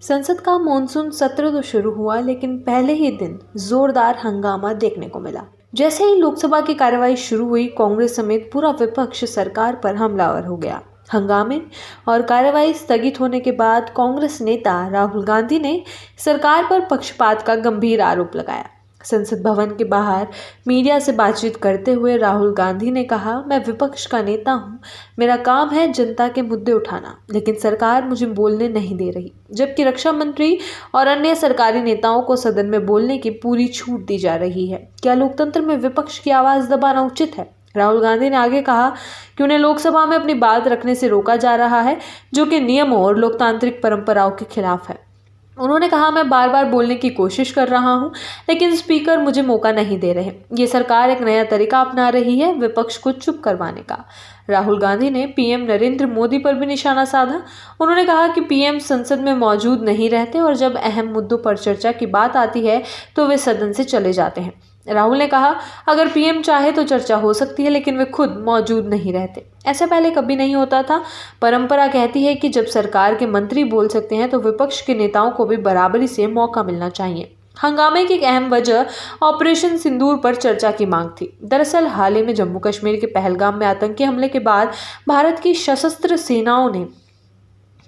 संसद का मॉनसून सत्र तो शुरू हुआ, लेकिन पहले ही दिन जोरदार हंगामा देखने को मिला। जैसे ही लोकसभा की कार्यवाही शुरू हुई, कांग्रेस समेत पूरा विपक्ष सरकार पर हमलावर हो गया। हंगामे और कार्यवाही स्थगित होने के बाद कांग्रेस नेता राहुल गांधी ने सरकार पर पक्षपात का गंभीर आरोप लगाया। संसद भवन के बाहर मीडिया से बातचीत करते हुए राहुल गांधी ने कहा, मैं विपक्ष का नेता हूं, मेरा काम है जनता के मुद्दे उठाना, लेकिन सरकार मुझे बोलने नहीं दे रही। जबकि रक्षा मंत्री और अन्य सरकारी नेताओं को सदन में बोलने की पूरी छूट दी जा रही है। क्या लोकतंत्र में विपक्ष की आवाज दबाना उचित है? राहुल गांधी ने आगे कहा कि उन्हें लोकसभा में अपनी बात रखने से रोका जा रहा है, जो कि नियमों और लोकतांत्रिक परंपराओं के खिलाफ है। उन्होंने कहा, मैं बार बार बोलने की कोशिश कर रहा हूं, लेकिन स्पीकर मुझे मौका नहीं दे रहे। ये सरकार एक नया तरीका अपना रही है विपक्ष को चुप करवाने का। राहुल गांधी ने पीएम नरेंद्र मोदी पर भी निशाना साधा। उन्होंने कहा कि पीएम संसद में मौजूद नहीं रहते और जब अहम मुद्दों पर चर्चा की बात आती है तो वे सदन से चले जाते हैं। राहुल ने कहा, अगर पीएम चाहे तो चर्चा हो सकती है, लेकिन वे खुद मौजूद नहीं रहते। ऐसा पहले कभी नहीं होता था। परंपरा कहती है कि जब सरकार के मंत्री बोल सकते हैं तो विपक्ष के नेताओं को भी बराबरी से मौका मिलना चाहिए। हंगामे की एक अहम वजह ऑपरेशन सिंदूर पर चर्चा की मांग थी। दरअसल हाल ही में जम्मू कश्मीर के पहलगाम में आतंकी हमले के बाद भारत की सशस्त्र सेनाओं ने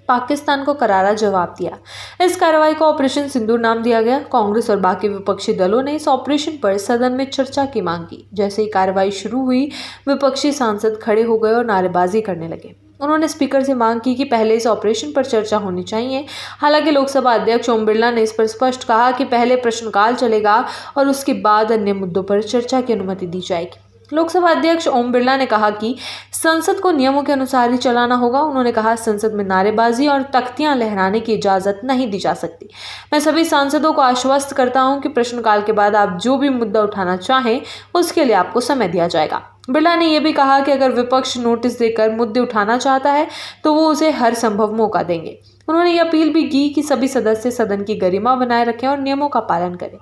पाकिस्तान को करारा जवाब दिया। इस कार्रवाई को ऑपरेशन सिंदूर नाम दिया गया। कांग्रेस और बाकी विपक्षी दलों ने इस ऑपरेशन पर सदन में चर्चा की मांग की। जैसे ही कार्रवाई शुरू हुई, विपक्षी सांसद खड़े हो गए और नारेबाजी करने लगे। उन्होंने स्पीकर से मांग की कि पहले इस ऑपरेशन पर चर्चा होनी चाहिए। हालांकि लोकसभा अध्यक्ष ओम बिरला ने इस पर स्पष्ट कहा कि पहले प्रश्नकाल चलेगा और उसके बाद अन्य मुद्दों पर चर्चा की अनुमति दी जाएगी। लोकसभा अध्यक्ष ओम बिरला ने कहा कि संसद को नियमों के अनुसार ही चलाना होगा। उन्होंने कहा, संसद में नारेबाजी और तख्तियां लहराने की इजाजत नहीं दी जा सकती। मैं सभी सांसदों को आश्वस्त करता हूं कि प्रश्नकाल के बाद आप जो भी मुद्दा उठाना चाहें उसके लिए आपको समय दिया जाएगा। बिरला ने यह भी कहा कि अगर विपक्ष नोटिस देकर मुद्दे उठाना चाहता है तो वो उसे हर संभव मौका देंगे। उन्होंने ये अपील भी की कि सभी सदस्य सदन की गरिमा बनाए रखें और नियमों का पालन करें।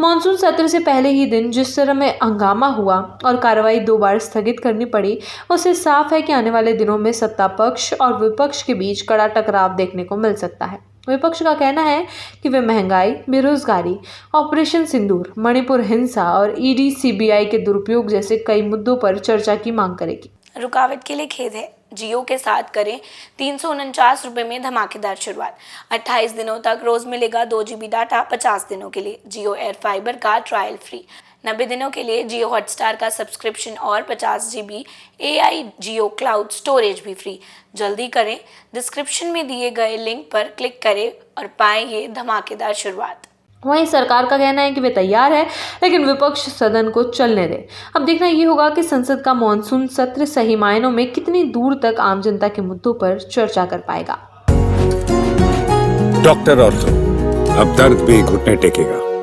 मॉनसून सत्र से पहले ही दिन जिस तरह में हंगामा हुआ और कार्रवाई 2 बार स्थगित करनी पड़ी, उससे साफ है कि आने वाले दिनों में सत्ता पक्ष और विपक्ष के बीच कड़ा टकराव देखने को मिल सकता है। विपक्ष का कहना है कि वे महंगाई, बेरोजगारी, ऑपरेशन सिंदूर, मणिपुर हिंसा और ईडी सीबीआई के दुरुपयोग जैसे कई मुद्दों पर चर्चा की मांग करेगी। रुकावट के लिए खेद है। जियो के साथ करें 349 रुपये में धमाकेदार शुरुआत। 28 दिनों तक रोज मिलेगा 2 GB डाटा 50 दिनों के लिए। जियो एयर फाइबर का ट्रायल फ्री। 90 दिनों के लिए जियो हॉटस्टार का सब्सक्रिप्शन और 50 GB AI जियो क्लाउड स्टोरेज भी फ्री। जल्दी करें, डिस्क्रिप्शन में दिए गए लिंक पर क्लिक करें और पाएं ये धमाकेदार शुरुआत। वहीं सरकार का कहना है कि वे तैयार है, लेकिन विपक्ष सदन को चलने दे। अब देखना ये होगा कि संसद का मॉनसून सत्र सही मायनों में कितनी दूर तक आम जनता के मुद्दों पर चर्चा कर पाएगा। डॉक्टर ऑर्थो, अब दर्द भी घुटने टेकेगा।